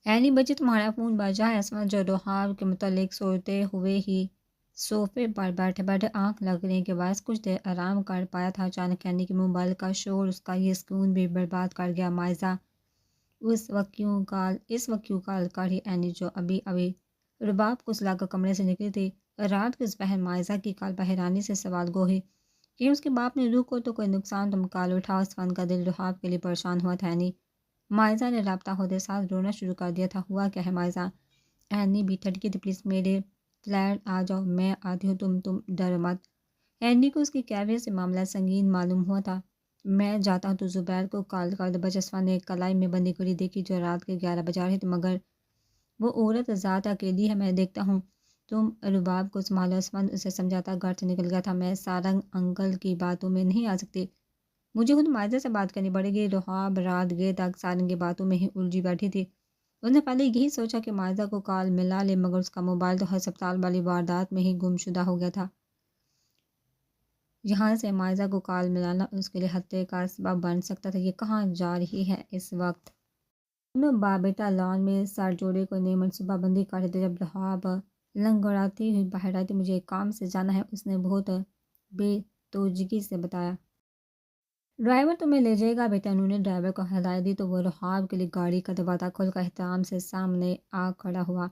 Any بچے تمہارا phone بجا ہے۔ اسما جو روحاب کے متعلق سوچتے ہوئے ہی صوفے پر بیٹھے بیٹھے آنکھ لگنے کے باعث کچھ دیر آرام کر پایا تھا، اچانک اینی کے موبائل کا شور اس کا یہ سکون بھی برباد کر گیا۔ مائزہ اس وقت کیوں کال کر ہی اینی جو ابھی ابھی رباب کو سلا کر کمرے سے نکلی تھی، رات کے اس پہر مائزہ کی کال پر حیرانی سے سوال گو ہوئی کہ اس کے باپ نے روح کو تو کوئی نقصان تم کال اٹھاؤ۔ اس فن کا دل رحاب کے لیے پریشان ہوا تھا۔ اینی مائزہ نے رابطہ ہوتے ساتھ رونا شروع کر دیا تھا۔ ہوا کیا ہے مائزہ؟ اینی بھی تھڑکی تھی۔ پلیز میرے فلیٹ آ جاؤ، میں آتی ہوں، تم ڈرو مت۔ اینی کو اس کی کیفیت سے معاملہ سنگین معلوم ہوا تھا۔ میں جاتا ہوں تو زبیر کو کال کر دو۔ بچسپا نے ایک کلائی میں بندی گھڑی دیکھی جو رات کے 11 بجا رہے تھے، مگر وہ عورت ذات اکیلی ہے، میں دیکھتا ہوں، تم رباب کو سنبھالو۔ اسفند اسے سمجھاتا گھر سے نکل گیا تھا۔ میں سارنگ انکل کی باتوں میں نہیں آ سکتی، مجھے خود مائزہ سے بات کرنی پڑے گی۔ رحاب رات گئے تک سارنگ کی باتوں میں ہی الجھی بیٹھی تھی۔ اس نے پہلے یہی سوچا کہ مائزہ کو کال ملا لے، مگر اس کا موبائل تو ہسپتال والی واردات میں ہی گم شدہ ہو گیا تھا۔ یہاں سے مائزہ کو کال ملانا اس کے لیے خطرے کا سبب بن سکتا تھا۔ یہ کہاں جا رہی ہے اس وقت؟ دونوں باپ بیٹا لان میں سر جوڑے کو نئی منصوبہ بندی کر رہے تھے جب رحاب لنگڑاتی ہوئی باہر آئی تھی۔ مجھے ایک کام سے جانا ہے، اس نے بہت بے توجگی سے بتایا۔ ڈرائیور تمہیں لے جائے گا بیٹا۔ انہوں نے ڈرائیور کو ہدایت دی تو وہ رحاب کے لیے گاڑی کا دروازہ کھول کر احترام سے سامنے آ کھڑا ہوا۔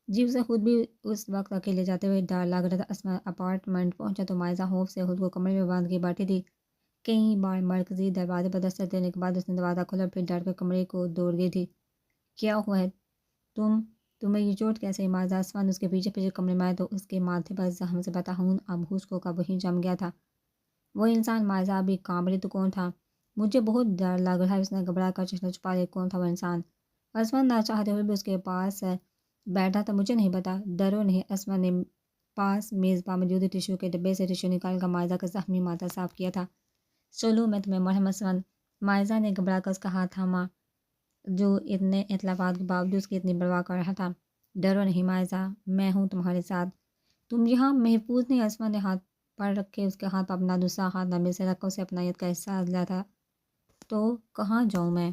جی اسے خود بھی اس وقت اکیلے جاتے ہوئے ڈر لگ رہا تھا۔ اسما اپارٹمنٹ پہنچا تو مائزہ خوف سے خود کو کمرے میں باندھ کے بیٹھی تھی۔ کئی بار مرکزی دروازے پر دستک دینے کے بعد اس نے دروازہ کھولا، پھر ڈر کر کمرے کو دوڑ گئی تھی۔ کیا ہوا ہے؟ تمہیں یہ چوٹ کیسے؟ مائزہ اسفند اس کے پیچھے پیچھے کمرے میں آئے تو اس کے ماتھے پر زخم سے بتاخون اب خشک کا وہیں جم گیا تھا۔ وہ انسان مائزہ ابھی کانپ رہی تو کون تھا؟ مجھے بہت ڈر لگ رہا ہے، اس نے گھبرا کر چہرہ چھپا لیا۔ کون تھا وہ انسان؟ اسفند نہ چاہتے ہوئے بھی اس کے پاس بیٹھا تھا۔ مجھے نہیں پتا، ڈرو نہیں۔ اسفند نے پاس میز پر موجود ٹشو کے ڈبے سے ٹشو نکال کر مائزہ کا زخمی ماتھا صاف کیا تھا۔ چلو میں تمہیں مرہم۔ اسفند مائزہ نے گھبرا کر اس کا ہاتھ تھاما جو اتنے اطلاعات کے باوجود اس کی اتنی پرواہ کر رہا تھا۔ ڈرو نہیں مائزہ، میں ہوں تمہارے ساتھ، تم یہاں محفوظ نہیں۔ اسفند نے ہاتھ پر رکھے اس کے ہاتھ پر اپنا دوسرا ہاتھ نرمی سے رکھا، اسے اپنائیت کا احساس دلا تھا۔ تو کہاں جاؤں میں؟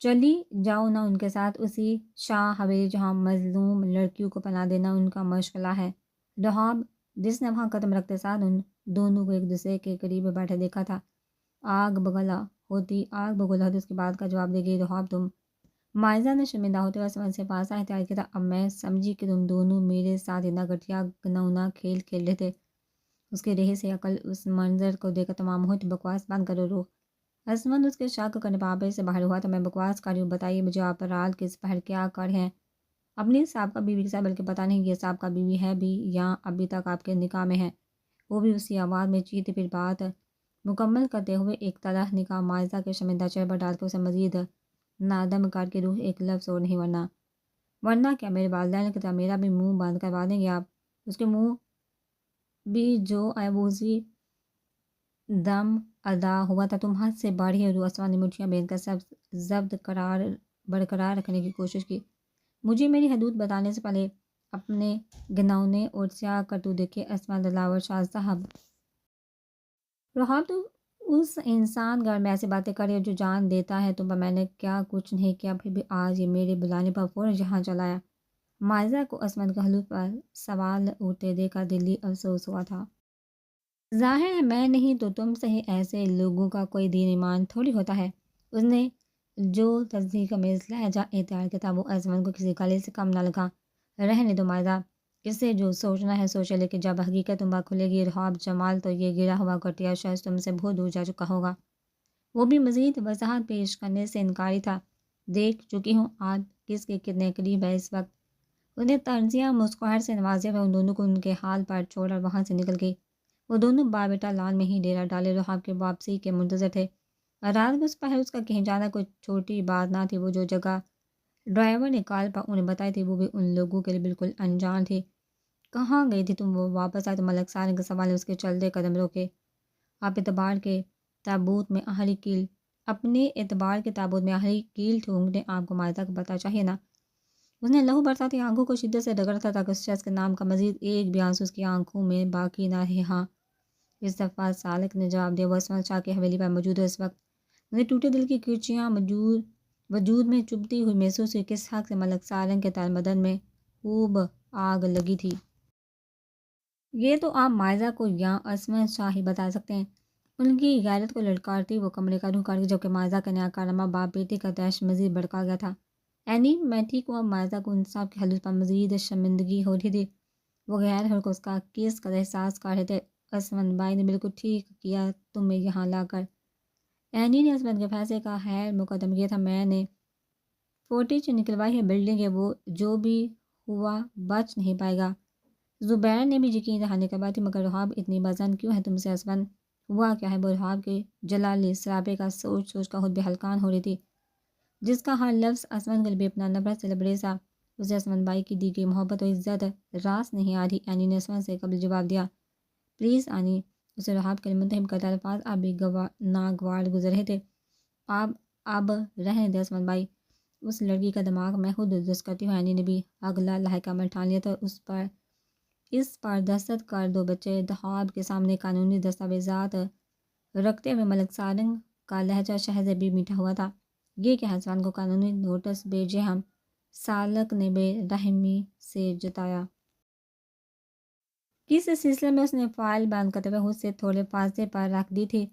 چلی جاؤ نا ان کے ساتھ، اسی شاہ حویلی جہاں مظلوم لڑکیوں کو پناہ دینا ان کا مشغلہ ہے۔ رحاب جس نے وہاں قدم رکھتے ساتھ ان دونوں کو ایک دوسرے کے قریب بیٹھے دیکھا تھا، آگ بگولا ہوتی اس کی بات کا جواب دے گئی۔ رحاب تم؟ مائزہ نے شرمندہ ہوتے ہوئے اسفند سے فاصلہ اختیار کیا تھا۔ اب میں سمجھی کہ تم دونوں میرے ساتھ اتنا گھٹیا گھناؤنا کھیل کھیل رہے تھے۔ اس کے رہے سے عقل اس منظر کو دیکھ کر تمام ہوئی۔ تو بکواس بند کرو روح۔ اسفند اس کے شک کرنے پر آپے سے باہر ہوا تھا۔ میں بکواس کر رہی ہوں؟ بتائیے مجھے، آپ رات کے اس پہر کیا کر ہیں؟ اپنی سابقہ بیوی کے ساتھ، بلکہ پتہ نہیں یہ سابقہ بیوی ہے بھی یا ابھی تک آپ کے نکاح میں ہے؟ وہ بھی اسی آواز میں چیختی۔ پھر بات مکمل کرتے ہوئے ایک طرح نکاح مائزہ کے شرمندہ چہرے پر ڈال کے اسے مزید نادم کر کے روح ایک لفظ اور نہیں، ورنہ کیا میرے والدین کی طرح میرا بھی منہ بند کروا دیں گے آپ؟ اس کے منہ بھی جو ہے وہ اسی دم ادا ہوا تھا۔ تم حد سے بڑھی ہو روح۔ اسفند نے مٹھیاں باندھ کر سب ضبط برقرار رکھنے کی کوشش کی۔ مجھے میری حدود بتانے سے پہلے اپنے گھناؤنے اور سیاہ کرتوت دیکھے اسفند دلاور شاہ صاحب۔ رحاب تو اس انسان گھر میں ایسی باتیں کر رہی ہو جو جان دیتا ہے تم پر۔ میں نے کیا کچھ نہیں کیا، پھر بھی آج یہ میرے بلانے پر فوراً یہاں چلا آیا۔ مائزہ کو اسفند کا حلق پر سوال اٹھتے دیکھ کر دلی افسوس ہوا تھا۔ ظاہر ہے میں نہیں تو تم سے ہی ایسے لوگوں کا کوئی دین ایمان تھوڑی ہوتا ہے۔ اس نے جو تصدیق کا میز لہجہ اختیار کیا تھا وہ اسفند کو کسی گالے سے کم نہ لگا۔ رہنے دو مائزہ، اس سے جو سوچنا ہے سوچے، لیکن جب حقیقت تم پر کھلے گی رحاب جمال تو یہ گرا ہوا گھٹیا شخص تم سے بہت دور جا چکا ہوگا۔ وہ بھی مزید وضاحت پیش کرنے سے انکاری تھا۔ دیکھ چکی ہوں آج کس کے کتنے قریب ہے اس وقت۔ اس نے طنزیہ مسکراہٹ سے نوازے ہوئے ان دونوں کو ان کے حال پر چھوڑ کر وہاں سے نکل گئی۔ وہ دونوں باپ بیٹا لان میں ہی ڈیرا ڈالے رحاب کے واپسی کے منتظر تھے۔ رات کو اس پہر اس کا کہیں جانا کوئی چھوٹی بات نہ تھی۔ وہ جو جگہ ڈرائیور نے کال پر انہیں بتائی تھی وہ بھی ان لوگوں کے لیے بالکل انجان تھی۔ کہاں گئی تھی تم؟ وہ واپس آئے تو ملک سارنگ کا سوال نے اس کے چلتے قدم روکے۔ آپ اپنے اعتبار کے تابوت میں آخری کیل ٹھونکنے آپ کو مائزہ کا پتہ چاہیے نا۔ اس نے لہو برساتی آنکھوں کو شدت سے رگڑا تھا تاکہ اس شخص کے نام کا مزید ایک بھی آنسو اس کی آنکھوں میں باقی نہ رہے۔ ہاں، اس دفعہ سالک نے جواب دیا۔ وہ اسفند شاہ کی حویلی پر موجود ہے اس وقت۔ اس نے ٹوٹے دل کی کرچیاں وجود میں چبھتی ہوئی محسوس ہوئی، کس حق سے ملک سارنگ کے تن بدن میں خوب آگ لگی تھی۔ یہ تو آپ مائزہ کو یا عصمت شاہ ہی بتا سکتے ہیں۔ ان کی غیرت کو للکارتی وہ کمرے کا رخ کر گئی، جبکہ مائزہ کا نیا کارنامہ باپ بیٹی کا دہشت مزید بڑھا گیا تھا۔ اینی، میں ٹھیک ہوں۔ اب مائزہ کو انصاف کے حلوج پر مزید شرمندگی ہو رہی تھی۔ وہ غیر حر کو اس کا کس قدر احساس کر رہے تھے۔ عصمت بھائی نے بالکل ٹھیک کیا تمہیں یہاں لا کر۔ اینی نے عصمت کے فیصلے کا خیر مقدم کیا تھا۔ میں نے فوٹیج نکلوائی ہے، بلڈنگ ہے، وہ جو بھی ہوا بچ نہیں پائے گا۔ زبیر نے بھی یقین دہانی نکلوائی تھی، مگر رحاب اتنی بزن کیوں ہے تم سے عصمت؟ ہوا کیا ہے؟ وہ رحاب کے جلالی سراپے کا سوچ سوچ کر خود بھی ہلکان ہو رہی تھی، جس کا ہر لفظ عصمت کے لیے اپنا نفرت سے لبریزا۔ اسے عصمت بھائی کی دی گئی محبت و عزت راس نہیں آ رہی۔ اینی نے عصمت سے قبل جواب دیا۔ پلیز اینی، اسے رحاب کے لیے منتخب کرتا الفاظ اب بھی ناگوار گزر رہے تھے۔ آپ اب رہنے دیں عصمت بھائی، اس لڑکی کا دماغ میں خود درست کرتی ہوں۔ اینی نے بھی اگلا لاحق عمل ٹھان لیا تھا۔ اس پر دستخط کر دو بچے۔ رحاب کے سامنے قانونی دستاویزات رکھتے ہوئے ملک سارنگ کا لہجہ شہد سے بھی میٹھا ہوا تھا۔ یہ کہ حسان کو قانونی نوٹس بھیجے ہم، سالک نے بے رحمی سے جتایا۔ کس سلسلے میں؟ اس نے فائل بند کرتے ہوئے خود سے تھوڑے فاصلے پر رکھ دی تھی۔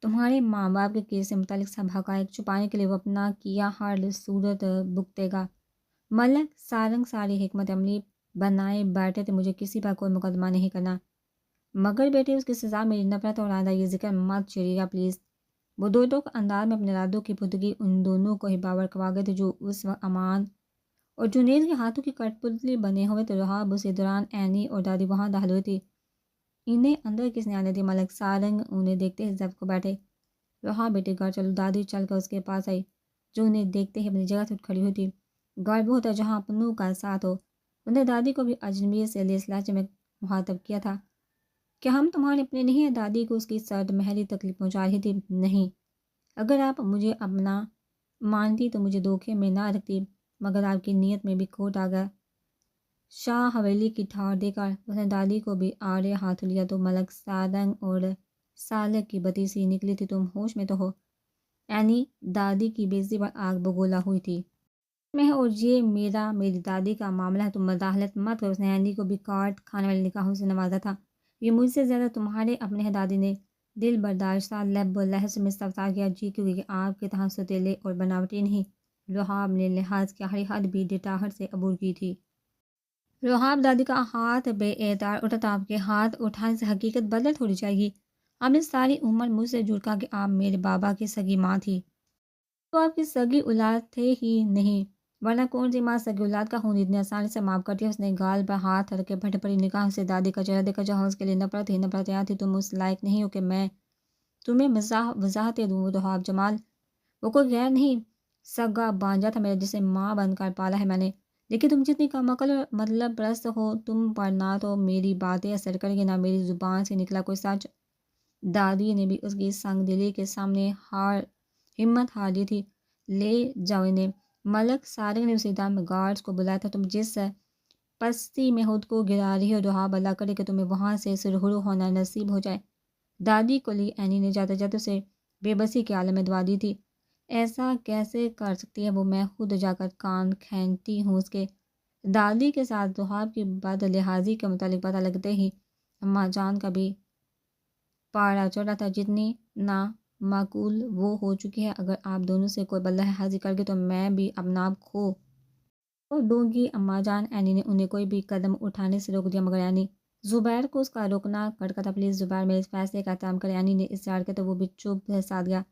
تمہارے ماں باپ کے کیس سے متعلق سب حقائق چھپانے کے لیے وہ اپنا کیا ہر صورت بھگتے گا۔ ملک سارنگ ساری حکمت عملی بنائے بیٹھے تھے، مجھے کسی پر کوئی مقدمہ نہیں کرنا۔ مگر بیٹے، اس کی سزا میری نفرت اور آئندہ یہ ذکر مت چھیڑیے گا پلیز۔ وہ دو ٹوک انداز میں اپنے ارادوں کی پختگی ان دونوں کو ہی باور کروا گئے تھے، جو اس وقت امان اور جنید کے ہاتھوں کی کٹ پتلی بنے ہوئے تھے۔ رحاب اسی دوران اینی اور دادی وہاں داخل ہوئی تھی۔ انہیں اندر کس نے آنے دی؟ ملک سارنگ انہیں دیکھتے ہی ضبط کو بیٹھے۔ رحاب بیٹے گھر چلو۔ دادی چل کر اس کے پاس آئی، جو انہیں دیکھتے ہی اپنی جگہ سے اٹھ کھڑی ہوئی تھی۔ گھر وہ ہوتا ہے جہاں اپنوں کا ساتھ ہو۔ انہیں دادی کو بھی اجنبی سے لیس لہجے میں مخاطب کیا تھا۔ کیا ہم تمہارے اپنے نہیں ہیں؟ دادی کو اس کی سرد مہری تکلیف پہنچا رہی تھی۔ نہیں، اگر آپ مجھے اپنا مانتی تو مجھے دھوکے میں نہ رکھتی، مگر آپ کی نیت میں بھی کھوٹ آ گیا۔ شاہ حویلی کی ٹھار دے کر اس نے دادی کو بھی آڑے ہاتھ لیا تو ملک سارنگ اور سالک کی بتی سی نکلی تھی۔ تم ہوش میں تو ہو؟ اینی دادی کی بےعزتی پر آگ بگولا ہوئی تھی میں، اور یہ میری دادی کا معاملہ ہے، تم مداخلت مت کرو۔ اس نے اینی کو بھی کاٹ کھانے والی نگاہوں سے نوازا تھا۔ یہ مجھ سے زیادہ تمہارے اپنے ہیں، دادی نے دل برداشتہ لب و لہجے میں استفسار کیا۔ جی کیونکہ آپ کے طرح ستیلے اور بناوٹی نہیں۔ رحاب نے لحاظ کی آخری حد بھی ڈٹاہٹ سے عبور کی تھی۔ رحاب، دادی کا ہاتھ بے اعتبار اٹھا تھا۔ آپ کے ہاتھ اٹھانے سے حقیقت بدل تھوڑی جائے گی۔ آپ نے ساری عمر مجھ سے جھوٹ کہا کہ آپ میرے بابا کی سگی ماں تھی، تو آپ کی سگی اولاد تھے ہی نہیں، ورنہ کون سی ماں سگی اولاد کا خون اتنی آسانی سے معاف کرتی ہے؟ اس نے گال پر ہاتھ رکھ کے پھٹی پڑی نگاہوں سے دادی کا چہرہ دیکھا، جہاں اس کے لیے نفرت ہی نفرت یاد تھی۔ تم اس لائق نہیں ہو کہ میں تمہیں وضاحتیں دوں۔ رحاب، جمال وہ کوئی غیر نہیں، سگا بانجا تھا میرا، جسے ماں بن کر پالا ہے میں نے۔ لیکن تم جتنی کم عقل اور مطلب پرست ہو، تم پر نہ تو میری باتیں اثر کریں گی، نہ میری زبان سے نکلا کوئی سچ۔ دادی نے بھی اس کی سنگ دلی کے سامنے ہمت ہار لی تھی۔ لے جاؤ انہیں۔ ملک سارنگ نے اسی دم گارڈز کو بلایا تھا۔ تم جس پستی میں خود کو گرا رہی ہو، رحاب، اللہ کرے کہ تمہیں وہاں سے سرخرو ہونا نصیب ہو جائے۔ دادی کو لی اینی نے جاتے جاتے اسے بے بسی کے عالم میں دعا دی تھی۔ ایسا کیسے کر سکتی ہے وہ؟ میں خود جا کر کان کھینچتی ہوں اس کے۔ دادی کے ساتھ رحاب کی بد لحاظی کے متعلق پتہ لگتے ہی اماں جان کا بھی پاڑا چڑھا تھا۔ جتنی نا معقول وہ ہو چکی ہے، اگر آپ دونوں سے کوئی بد لحاظی کر گئی تو میں بھی اپنا آپ کھو دوں گی اماں جان۔ اینی نے انہیں کوئی بھی قدم اٹھانے سے روک دیا، مگر اینی زبیر کو اس کا روکنا کڑکا تھا۔ پلیز زبیر، میرے اس فیصلے کا احترام کرے۔ اینی نے اصرار کیا تو وہ بھی چپ سادھ گیا۔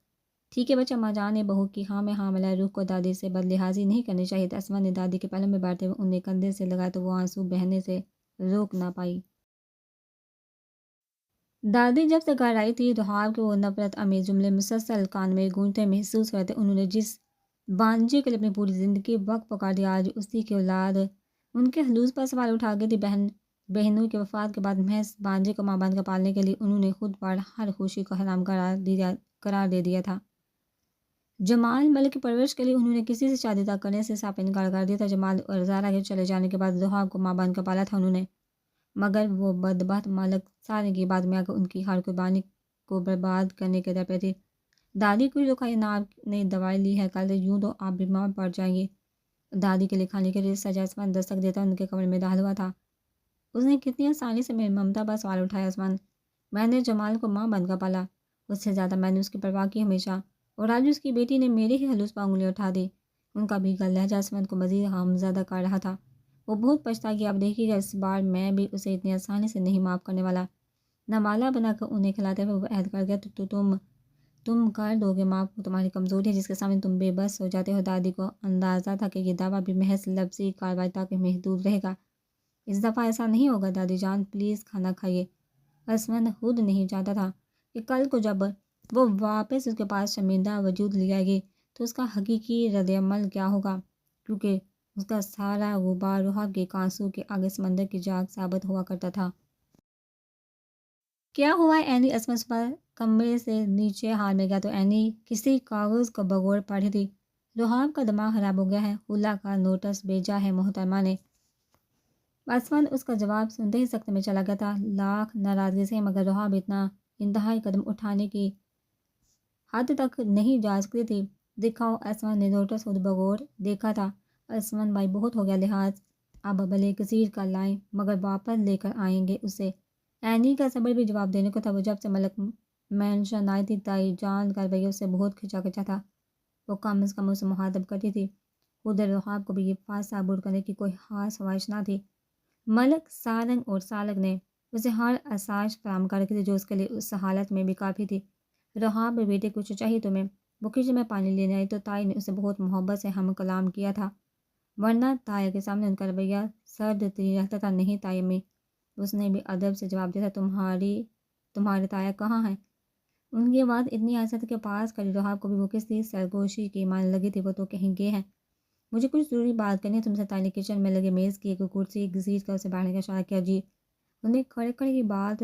ٹھیک ہے بچہ، اماں جان نے بہو کی ہاں میں ہاں ملائے، روح کو دادی سے بد لحاظی نہیں کرنی چاہیے تھی۔ عصمت نے دادی کے پہلو میں بیٹھتے ہوئے انہیں کندھے سے لگایا تو وہ آنسو بہنے سے روک نہ پائی۔ دادی جب سے گھر آئی تھی، رحاب کے وہ نفرت امیز جملے مسلسل کان میں گونجتے محسوس کرتے۔ انہوں نے جس بانجے کے لیے اپنی پوری زندگی وقت پکار دیا، آج اسی کی اولاد ان کے حلوز پر سوال اٹھا گئی تھی۔ بہنوں کی وفات کے بعد محض بانجے کو ماں بن کر پالنے کے لیے انہوں نے خود پر ہر خوشی کو حرام قرار دے دیا تھا۔ جمال ملک کی پرورش کے لیے انہوں نے کسی سے شادی تک کرنے سے صاف انکار کر دیا تھا۔ جمال اور زارا کے چلے جانے کے بعد رحاب کو ماں بن کر پالا تھا انہوں نے، مگر وہ بدبخت ملک سارنگ کی بات میں آ کر ان کی ہر قربانی کو برباد کرنے کے در پہ تھی۔ دادی کو جو کہا نا آپ نے دوائی لی ہے کل یوں تو آپ بیمار پڑ جائیں گے۔ دادی کے لیے کھانے کے لیے سجا عثمان دستک دیتا ان کے کمرے میں داخل ہوا تھا۔ اس نے کتنی آسانی سے میری ممتا پر سوال اٹھایا عثمان، میں نے جمال کو ماں بن کر پالا، اس سے زیادہ میں نے اس کی پرواہ کی ہمیشہ، اور آج اس کی بیٹی نے میرے ہی ہلوس پر انگلی اٹھا دی۔ ان کا بھیگا لہجہ عثمان کو مزید غمزدہ کر رہا تھا۔ وہ بہت پچھتا کہ اب دیکھیے گا اس بار میں بھی اسے اتنی آسانی سے نہیں معاف کرنے والا۔ نوالا بنا کر انہیں کھلاتے ہوئے وہ عہد کر گیا تو تم کر دو گے معاف، وہ تمہاری کمزوری ہے جس کے سامنے تم بے بس ہو جاتے ہو۔ دادی کو اندازہ تھا کہ یہ دعویٰ بھی محض لفظی کارروائی تک محدود رہے گا۔ اس دفعہ ایسا نہیں ہوگا دادی جان، پلیز کھانا کھائیے۔ عثمان خود نہیں چاہتا تھا کہ کل کو جب وہ واپس اس کے پاس شرمندہ وجود لے آئے گی تو اس کا حقیقی رد عمل کیا ہوگا، کیونکہ اس کا سارا غبار روحاب کے آنسو کے آگے سمندر کی جاگ ثابت ہوا کرتا تھا۔ کیا ہوا ہے اینی؟ عثمان صبح کمرے سے نیچے ہال میں گیا تو اینی کسی کاغذ کو بغور پڑھی تھی۔ روحاب کا دماغ خراب ہو گیا ہے، خلا کا نوٹس بھیجا ہے محترمہ نے۔ عثمان اس کا جواب سنتے ہی سخت میں چلا گیا تھا، لاکھ ناراضگی سے، مگر روحاب اتنا انتہائی قدم اٹھانے کی حد تک نہیں جا سکتی تھی۔ دکھاؤ، عثمان نے نوٹس خود بغور دیکھا تھا۔ عثمان بھائی بہت ہو گیا لحاظ، اب بھلے کثیر کا لائیں مگر واپس لے کر آئیں گے اسے۔ اینی کا صبر بھی جواب دینے کو تھا، وہ جب سے ملک مینشن آئی تھی تائی جان کا رویہ اس سے بہت کھچا کھچا تھا، وہ کم از کم اسے مخاطب کرتی تھی۔ خود روحاب کو بھی یہ فاصلہ عبور کرنے کی کوئی خاص خواہش نہ تھی۔ ملک سارنگ اور سالک نے اسے ہر آسائش فراہم کر رکھی تھی جو اس کے لیے اس حالت میں بھی کافی تھی۔ روحاب بیٹے کچھ چاہیے تمہیں؟ وہ کچن میں پانی لینے آئی تو تائی نے اسے بہت محبت سے ہم کلام کیا تھا، ورنہ تائی کے سامنے ان کا رویہ سرد تری رہتا تھا۔ نہیں تائی امی، اس نے بھی ادب سے جواب دیا تھا، تمہارے تایا کہاں ہیں؟ ان کی بات اتنی آسانی کے پاس کری روحاب کو بھی وہ کسی سرگوشی کی ماننے لگی تھی، وہ تو کہیں گے ہیں، مجھے کچھ ضروری بات کرنی ہے تم سے۔ تائی نے کچن میں لگے میز کی ایک کرسی گھسیٹ کر اسے بیٹھنے کا اشارہ کیا۔ جی۔ انہیں کھڑے کھڑے کی بات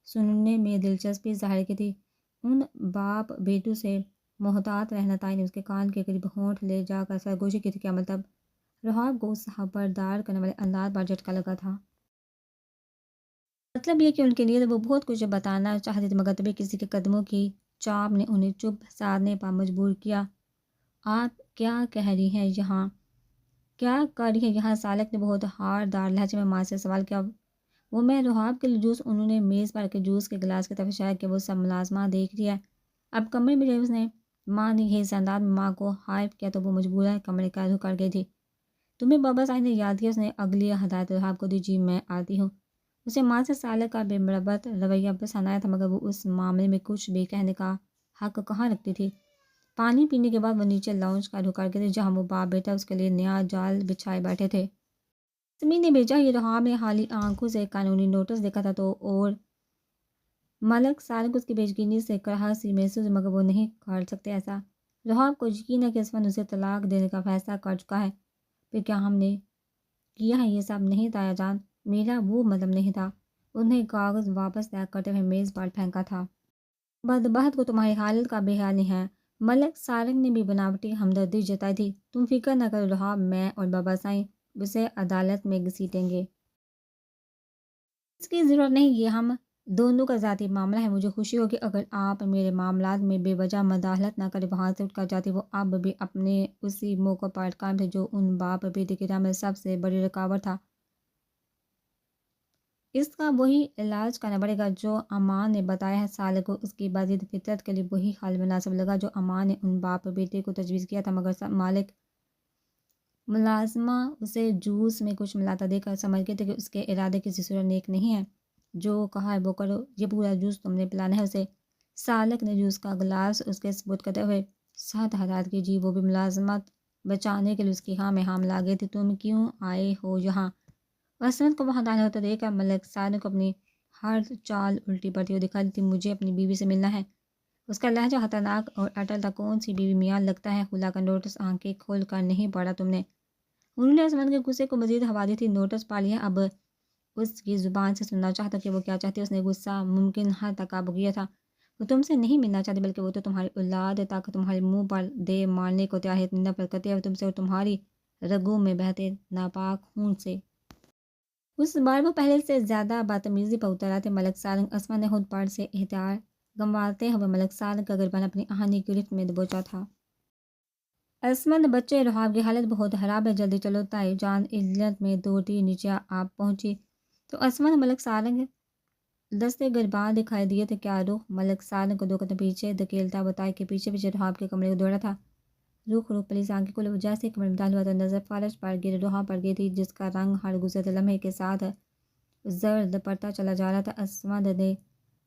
سننے میں دلچسپی ظاہر کی تھی، ان باپ بیٹوں سے محتاط رہنا۔ تائی نے اس کے کان کے قریب ہونٹ لے جا کر سرگوشی کی تھی، کیا مطلب؟ روحاب کو اس خبردار کرنے والے انداز پر جھٹکا لگا تھا۔ مطلب یہ کہ ان کے لیے وہ بہت کچھ بتانا چاہتے تھے مگر تبھی کسی کے قدموں کی چاپ نے انہیں چپ سادھنے پر مجبور کیا۔ آپ کیا کہہ رہی ہیں یہاں؟ کیا کر رہی ہے یہاں؟ سالک نے بہت ہاردار لہجے میں ماں سے سوال کیا۔ وہ میں روحاب کے لیے جوس، انہوں نے میز پر کے جوس کے گلاس کی طرف اشارہ کیا، وہ سب ملازمہ دیکھ رہی ہے۔ اب کمرے میں جب اس نے ماں نے یہ انداز میں ماں کو ہائپ کیا تو وہ مجبوراً کمرے کا رخ کر گئی تھی۔ تمہیں بابا صاحب نے یاد کیا؟ اس نے اگلی ہدایت روحاب کو دی، جی میں آتی ہوں۔ اسے ماں سے سالک کا بے مربت رویہ پسند آیا تھا مگر وہ اس معاملے میں کچھ بھی کہنے کا حق کہاں رکھتی تھی۔ پانی پینے کے بعد وہ نیچے لاؤنج کا رخ کر گئی تھی جہاں وہ باپ بیٹا اس کے لیے نیا جال بچھائے بیٹھے تھے۔ سمی نے بھیجا یہ روحاب نے حالی آنکھوں سے قانونی نوٹس دیکھا تھا تو اور ملک سالک اس کی بیچگینی سے کراہت سی محسوس مگر وہ نہیں کر سکتے ایسا۔ روحاب کو یقین ہے کہ عثمان اسے طلاق دینے کا فیصلہ کر چکا ہے۔ پھر کیا ہم نے کیا ہے یہ سب؟ نہیں تایا جان، میرا وہ مطلب نہیں تھا۔ انہیں کاغذ واپس طے کرتے ہوئے میز پر پھینکا تھا۔ بدبخت کو تمہاری حالت کا بے خیال نہیں ہے۔ ملک سارنگ نے بھی بناوٹی ہمدردی جتائی تھی، تم فکر نہ کرو روحاب، میں اور بابا سائیں اسے عدالت میں گھسیٹیں گے۔ اس کی ضرورت نہیں، یہ ہم دونوں کا ذاتی معاملہ ہے۔ مجھے خوشی ہوگی اگر آپ میرے معاملات میں بے وجہ مداخلت نہ کریں۔ وہاں سے اٹھ کر جاتی وہ اب بھی اپنے اسی موقع پر قائم تھے جو ان باپ بیٹے کے راہ میں سب سے بڑی رکاوٹ تھا۔ اس کا وہی علاج کرنا پڑے گا جو امان نے بتایا ہے۔ سالک کو اس کی بازید فطرت کے لیے وہی حل مناسب لگا جو امان نے ان باپ بیٹے کو تجویز کیا تھا، مگر مالک ملازمہ اسے جوس میں کچھ ملاتا دیکھ کر سمجھ گئے تھے کہ اس کے ارادے کسی صورت نیک نہیں ہیں۔ جو کہا ہے وہ کرو، یہ پورا جوس تم نے پلانا ہے اسے۔ سالک نے جوس کا گلاس اس کے سپرد کرتے ہوئے سخت ہدایت کی، جی وہ بھی ملازمت بچانے کے لیے اس کی ہاں میں ہاں ملا گئی تھی۔ تم کیوں آئے ہو یہاں؟ عثمان کو وہاں داخل ہوتا دیکھ کر ملک سالک کو اپنی ہر چال الٹی پڑتی ہوئی دکھائی دیتی، مجھے اپنی بیوی سے ملنا ہے۔ اس کا لہجہ خطرناک اور اٹل تھا، کون سی بیوی میاں؟ لگتا ہے خلا کا نوٹس آنکھیں کھول کر نہیں پڑھا تم نے۔ انہوں نے عثمان کے غصے کو مزید ہوا دی تھی، نوٹس پا لیا، اب اس کی زبان سے سننا چاہتا کہ وہ کیا چاہتی ہے۔ اس نے غصہ ممکن حد تک قابو کیا تھا، وہ تم سے نہیں ملنا چاہتی بلکہ وہ تو تمہاری اولاد تک تمہارے منہ پر دے مارنے کو تیار ہے، اتنی نفرت کرتی ہے تم سے اور تمہاری رگوں میں بہتے ناپاک خون سے۔ اس بار وہ پہلے سے زیادہ بدتمیزی پر اتر آتے۔ ملک سارنگ عثمان نے خود پر سے احتیاط گنواتے ہوئے ملک سالم کا گربان اپنی آہنی کی گرفت میں دبوچا تھا۔ عصمت بچے رحاب کی حالت بہت خراب ہے، جلدی چلو تائی جان علت میں دوڑتی نیچے آپ پہنچی تو عصمت ملک سالم دستے گربان دکھائی دیے تھے۔ کیا رخ ملک سالم کو 2 قدم پیچھے دھکیلتا بتائی کہ پیچھے پیچھے رحاب کے کمرے کو دوڑا تھا۔ رخ پولیس آنکھ کی کل وجہ سے کمرے میں داخل ہوا تو نظر فرش پر گر رحاب پر گئی تھی، جس کا رنگ ہر گزرتے لمحے کے ساتھ زرد پڑتا چلا جا رہا تھا۔ عصمت نے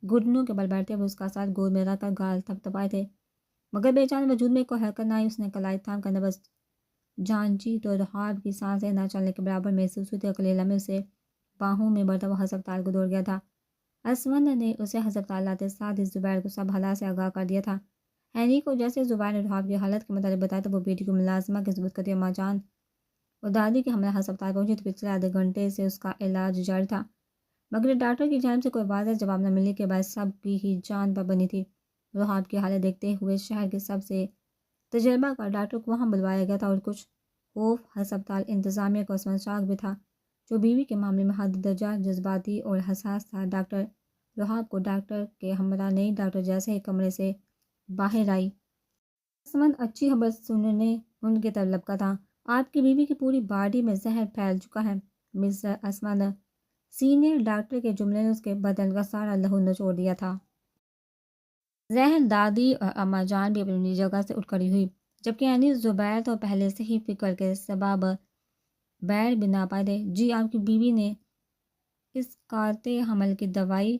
گھٹنوں کے بل بیٹھتے ہوئے اس کا ساتھ گود میں رکھ کر گال تھپ تھپائے تھے، مگر بے جان وجود میں کوئی حرکت نہ آئی۔ اس نے کلائی تھام کر نبض جانچی تو رحاب کی سانسیں نہ چلنے کے برابر محسوس ہوئی تھی۔ اگلے لمحے اسے باہوں میں بڑھتا ہوا ہسپتال کو دوڑ گیا تھا۔ عصمت نے اسے ہسپتال لاتے ساتھ ہی زبیر کو سب حالات سے آگاہ کر دیا تھا۔ ہینری کو جیسے زبیر نے رحاب کی حالت کے متعلق بتایا تو وہ بیٹی کو ملازمہ کے ثبوت کرتی اماں جان اور دادی کے ہمراہ ہسپتال پہنچی تو پچھلے آدھے گھنٹے سے اس کا علاج جاری تھا، مگر ڈاکٹر کی جانب سے کوئی واضح جواب نہ ملنے کے بعد سب کی ہی جان پر بنی تھی۔ رحاب کی حالت دیکھتے ہوئے شہر کے سب سے تجربہ کار ڈاکٹر کو وہاں بلوایا گیا تھا اور کچھ خوف ہسپتال انتظامیہ کو عصمت شاک بھی تھا، جو بیوی کے معاملے میں حد درجہ جذباتی اور حساس تھا۔ ڈاکٹر رحاب کو ڈاکٹر کے ہمراہ نئی ڈاکٹر جیسے ہی کمرے سے باہر آئی۔ عصمت اچھی خبر سننے ان کی طرف لپکا تھا۔ آپ کی بیوی کی پوری باڈی میں زہر پھیل چکا ہے مسٹر عصمت، سینئر ڈاکٹر کے جملے نے اس کے بدن کا سارا لہو نچوڑ دیا تھا۔ ذہن دادی اور اماں جان بھی اپنی جگہ سے اٹھ کھڑی ہوئی، جبکہ یعنی زبیر تو پہلے سے ہی فکر کے سبب بیٹھ بھی نہ پائے تھے۔ جی آپ کی بیوی نے اسقاط حمل کی دوائی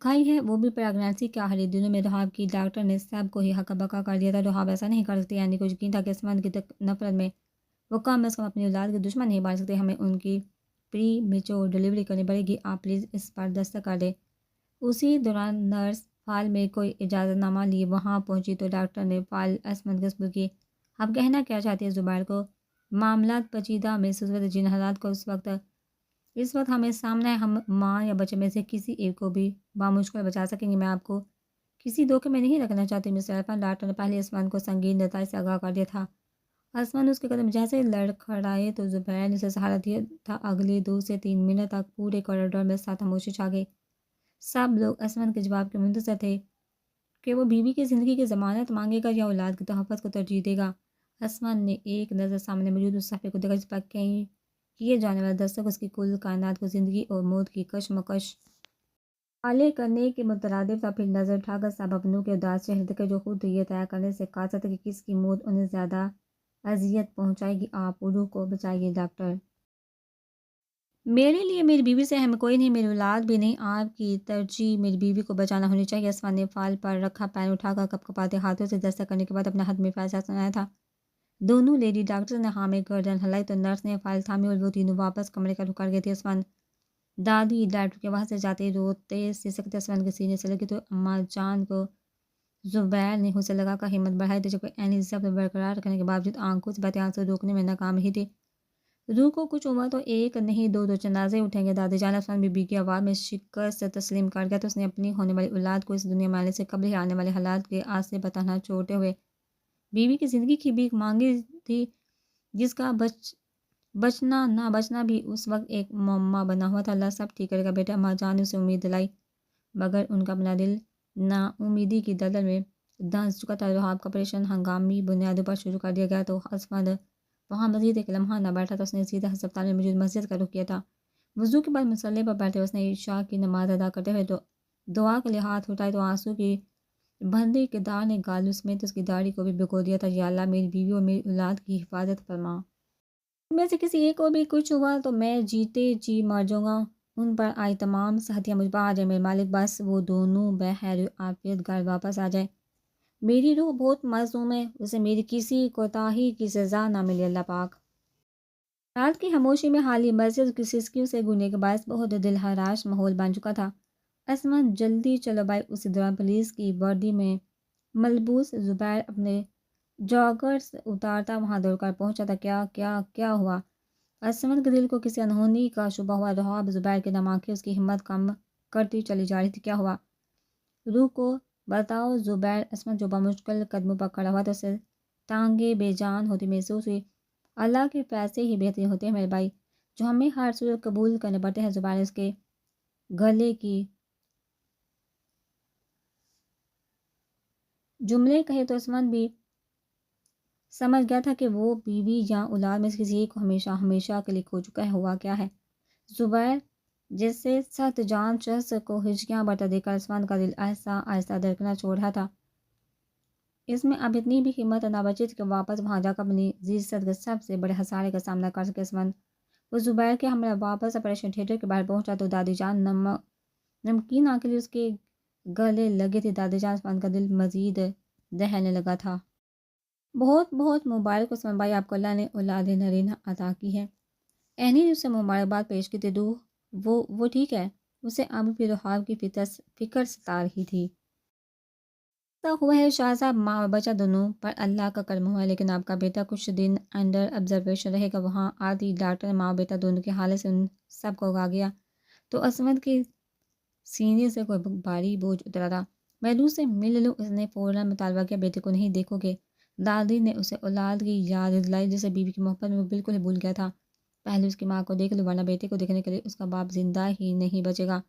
کھائی ہے، وہ بھی پریگنینسی کے آخری دنوں میں۔ رحاب کی ڈاکٹر نے سب کو ہی ہکا بکا کر دیا تھا۔ رحاب ایسا نہیں کر سکتی، یعنی کو یقین تھا کہ عصمت کی نفرت میں وہ کم از کم اپنی اولاد کے دشمن نہیں بن سکتے۔ ہمیں ان کی پری میچور ڈلیوری کرنی پڑے گی، آپ پلیز اس پر دستخط کر دیں۔ اسی دوران نرس فائل میں کوئی اجازت نامہ لیے وہاں پہنچی تو ڈاکٹر نے فائل عصمت کے سپرد کی۔ آپ کہنا کیا چاہتی ہے؟ زبیر کو معاملات پیچیدہ محسوس ہوئے، جن حالات کو اس وقت ہمیں سامنا ہے، ہم ماں یا بچے میں سے کسی ایک کو بھی بامشکل بچا سکیں گے۔ میں آپ کو کسی دھوکے میں نہیں رکھنا چاہتی مسٹر عرفان، ڈاکٹر نے پہلے عصمت کو سنگین نتائج سے آگاہ کر دیا تھا۔ عصمت اس کے قدم جیسے لڑکھڑائے تو زبیر نے اسے سہارا دیا تھا۔ اگلے 2 سے 3 منٹ تک پورے کوریڈور میں سخت خاموشی چھا گئی۔ سب لوگ عصمت کے جواب کے منتظر تھے کہ وہ بیوی کی زندگی کی ضمانت مانگے گا یا اولاد کے تحفظ کو ترجیح دے گا۔ عصمت نے ایک نظر سامنے موجود اس صفحے کو دیکھا جس پر کیے جانے والے دستخط اس کی کل کائنات کو زندگی اور موت کی کشمکش حالے کرنے کے مترادف تھا۔ پھر نظر اٹھا کر سب اپنوں کے اداس چہرے دیکھے، جو خود یہ طے کرنے سے قاصر تھے کہ کس کی موت انہیں زیادہ اذیت پہنچائے گی۔ آپ روح کو بچائیے ڈاکٹر۔ میرے لیے میری بیوی سے اہم کوئی نہیں، میری اولاد بھی نہیں، آپ کی ترجیح میری بیوی کو بچانا ہونی چاہیے۔ عصمت نے فائل پر رکھا پین اٹھا کر کپکپاتے ہاتھوں سے دستخط کرنے کے بعد اپنا حتمی فیصلہ سنایا تھا۔ دونوں لیڈی ڈاکٹرز نے ہاں میں گردن ہلائی تو نرس نے فائل تھامی اور وہ تینوں واپس کمرے کا رخ کر گئی تھی۔ عصمت دادی ڈاکٹر کے وہاں سے جاتے روتے سسکتے عصمت کے سینے سے لگی تو اماں جان کو زبیر نے حوصلہ لگا کر ہمت بڑھائی تھی، جبکہ عینی ضبط برقرار رکھنے کے باوجود آنکھوں سے بہتے آنسو روکنے میں ناکام رہی تھی۔ روح کو کچھ ہوا تو ایک نہیں 2 جنازے اٹھیں گے۔ دادی جان عثمان بی بی کی آواز میں شکست تسلیم کر گیا تو اس نے اپنی ہونے والی اولاد کو اس دنیا میں آنے سے قبل ہی آنے والے حالات کے آس سے بتانا چھوڑتے ہوئے بیوی کی زندگی کی بھیک مانگی تھی، جس کا بچنا نہ بچنا بھی اس وقت ایک معمہ بنا ہوا تھا۔ اللہ سب ٹھیک کرے گا بیٹا، اماں جان نے اسے امید دلائی، مگر ان کا اپنا دل نا امیدی کی دلدل میں دھنس چکا تھا۔ رحاب کا آپریشن ہنگامی بنیادوں پر شروع کر دیا گیا تو عصمت وہاں مزید ایک لمحہ نہ بیٹھا تھا۔ اس نے سیدھا ہسپتال میں موجود مسجد کا رخ کیا تھا۔ وضو کے بعد مصلی پر بیٹھے اس نے عشاء کی نماز ادا کرتے ہوئے تو دعا کے لیے ہاتھ اٹھائے تو آنسو کی بھندی کے داغ نے گالوں سمیت اس کی داڑھی کو بھی بھگو دیا تھا۔ یا اللہ میری بیوی اور میری اولاد کی حفاظت فرما، ان میں سے کسی ایک کو بھی کچھ ہوا تو میں جیتے جی مر جاؤں گا۔ ان پر آئی تمام سختیاں مجھ پر آ جائیں میرے مالک، بس وہ دونوں بخیر عافیت گھر واپس آ جائیں۔ میری روح بہت مظلوم ہے، اسے میری کسی کوتاہی کی سزا نہ ملے اللہ پاک۔ رات کی خاموشی میں حالی مسجد کی سسکیوں سے گونجنے کے باعث بہت دلہراش ماحول بن چکا تھا۔ عصمت جلدی چلو بھائی۔ اسی دوران پولیس کی وردی میں ملبوس زبیر اپنے جاگرز اتارتا وہاں دوڑ کر پہنچا تھا۔ کیا ہوا؟ عصمت کے دل کو کسی انہونی کا شبہ ہوا۔ رحاب زبیر کے نام آنکھیں اس کی ہمت کم کرتی چلی جا رہی تھی۔ کیا ہوا؟ روح کو بتاؤ زبیر۔ عصمت جو بمشکل قدموں پر کھڑا ہوا تو اسے ٹانگیں بے جان ہوتی محسوس ہوئی۔ اللہ کے فیصلے ہی بہترین ہوتے ہیں میرے بھائی، جو ہمیں ہر صورت قبول کرنے پڑتے ہیں۔ زبیر نے اس کے گلے کی جملے کہے تو عثمان بھی سمجھ گیا تھا کہ وہ بیوی یا اولاد میں سے کسی ایک کو ہمیشہ ہمیشہ کے لیے کھو چکا ہے. ہوا کیا ہے؟ زبیر جیسے سخت جان شخص کو ہچکیاں برتا دیکھ کر عثمان کا دل آہستہ آہستہ دھڑکنا چھوڑ رہا تھا. اس میں اب اتنی بھی ہمت نہ بچی تھی کہ واپس وہاں جا کر اپنی عزت کے سب سے بڑے خسارے کا سامنا کر سکے. عثمان وہ زبیر کے ہمراہ واپس آپریشن تھیٹر کے باہر پہنچا تو دادی جان نمکین آنکھیں لیے اس کے گلے لگے تھے. دادی جان عثمان کا دل مزید دہلنے لگا تھا. بہت بہت مبارک عثمان بھائی، آپ کو اللہ نے اولاد نرینہ عطا کی ہے. اینی نے اسے مبارکباد پیش کی تھی. وہ ٹھیک ہے. اسے اب بھی رحاب کی فکر ستا رہی تھی. ایسا ہوا ہے شاہ صاحب، ماں اور بچہ دونوں پر اللہ کا کرم ہوا ہے، لیکن آپ کا بیٹا کچھ دن انڈر آبزرویشن رہے گا. وہاں آدھی ڈاکٹر ماں اور بیٹا دونوں کے حالے سے ان سب کو اگا گیا تو عصمت کے سینے سے کوئی بھاری بوجھ اترا تھا. محدود سے مل لوں، اس نے فوراً مطالبہ کیا. بیٹے کو نہیں دیکھو گے؟ دادی نے اسے اولاد کی یاد دلائی جسے بیوی کی محبت میں وہ بالکل ہی بھول گیا تھا. پہلے اس کی ماں کو دیکھ لو، ورنہ بیٹے کو دیکھنے کے لیے اس کا باپ زندہ ہی نہیں بچے گا.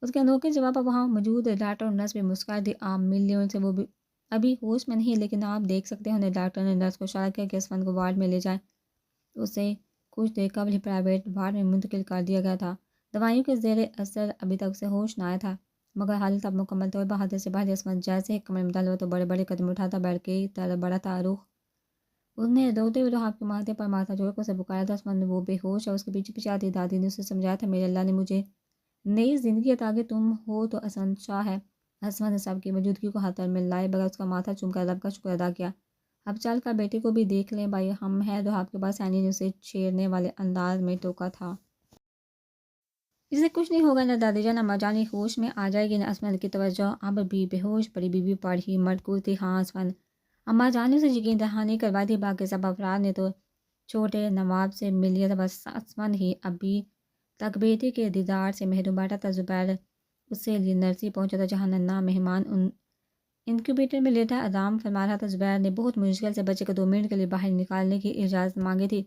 اس کے انوکھے جواب پر وہاں موجود ڈاکٹر اور نرس بھی مسکرا دی. آپ مل لیں ان سے، وہ بھی ابھی ہوش میں نہیں، لیکن آپ دیکھ سکتے ہیں انہیں. ڈاکٹر نے نرس کو اشارہ کیا کہ عثمان کو وارڈ میں لے جائیں. اسے کچھ دیر قبل ہی پرائیویٹ وارڈ میں منتقل کر دیا گیا تھا. دوائیوں کے زیر اثر ابھی تک اسے ہوش نہ آیا تھا، مگر حالت اب مکمل طور پر حادثے سے باہر. عصمت جیسے ہی کمرے میں داخل ہوا تو بڑے بڑے قدم اٹھاتا بیٹھ کے طرف بڑا تھا. رخ اس نے روتے ہوئے رحاب کے ماتھے پر ماتھا جوڑ کر اسے پکارا تھا. عثمان وہ بے ہوش ہے. اس کے پیچھے پیچھے آتی دادی نے اسے سمجھایا تھا، میرے اللہ نے مجھے نئی زندگی عطا کی، تم ہو تو حسن شاہ ہے. عثمان نے سب کی موجودگی کو ہاتھ میں لائے بغیر اس کا ماتھا چوم کر رب کا شکر ادا کیا. اب چل کر بیٹے کو بھی دیکھ لیں بھائی، ہم ہیں رحاب کے پاس. اینی نے اسے چھیڑنے والے انداز میں ٹوکا تھا. اسے کچھ نہیں ہوگا نہ دادی جان، اما جان ہوش میں آ جائے گی. نہ عثمان کی توجہ اب بھی بے ہوش پڑی بیوی پر ہی مرکوز تھی. ہاں عثمان، اما جان نے اسے یقین دہانی کروائی تھی. باقی سب افراد نے تو چھوٹے نواب سے مل لیا تھا، بس عثمان ہی ابھی تک بیٹے کے دیدار سے محروم بیٹھا تھا. زبیر اس سے لیے نرسی پہنچا تھا جہاں ننھا مہمان انکیوبیٹر میں لیٹا آرام فرما رہا تھا. زبیر نے بہت مشکل سے بچے کو 2 منٹ کے لیے باہر نکالنے کی اجازت مانگی تھی.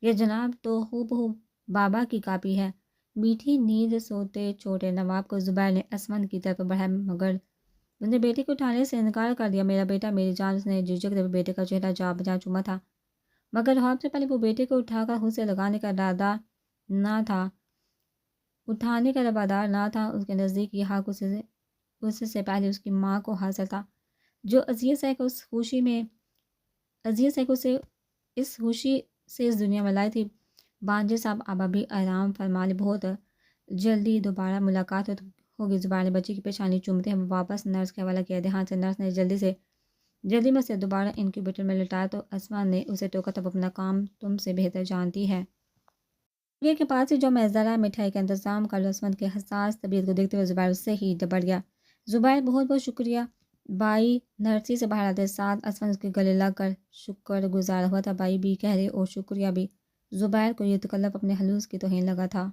یہ جناب تو ہو بہو بابا کی کاپی ہے. میٹھی نیند سوتے چھوٹے نواب کو زبیر نے عثمان کی طرف بڑھایا، مگر اس نے بیٹے کو اٹھانے سے انکار کر دیا. میرا بیٹا، میری جان. اس نے جھجکتے ہوئے بیٹے کا چہرہ جا بجا چوما تھا، مگر رحاب سے پہلے وہ بیٹے کو اٹھا کر اسے لگانے کا ارادہ نہ تھا، اٹھانے کا روادار نہ تھا. اس کے نزدیک یہ حق اس سے پہلے اس کی ماں کو حاصل تھا، جو اذیت سہ اسے اس خوشی سے اس دنیا میں لائی تھی. بانجے صاحب اب ابھی آرام فرما لے، بہت جلدی دوبارہ ملاقات ہوگی. زبیر نے بچی کی پیشانی چومتے ہیں واپس نرس کے حوالہ کیا. دھیان سے نرس نے جلدی میں اسے دوبارہ انکیوبیٹر میں لٹایا تو عثمان نے اسے ٹوکا، تب اپنا کام تم سے بہتر جانتی ہے. یہ کے پاس سے جو میں ذرا مٹھائی کا انتظام کر لوں. عثمان کے حساس طبیعت کو دیکھتے ہوئے زبیر اس سے ہی ڈبڑ گیا. زبیر بہت بہت شکریہ. بھائی نرسی سے باہر آتے ساتھ عثمان اس کے گلے لگ کر شکر گزار ہوا تھا. بھائی بھی کہہ رہے اور شکریہ بھی. زبیر کو یہ تکلف اپنے حلوس کی توہین لگا تھا.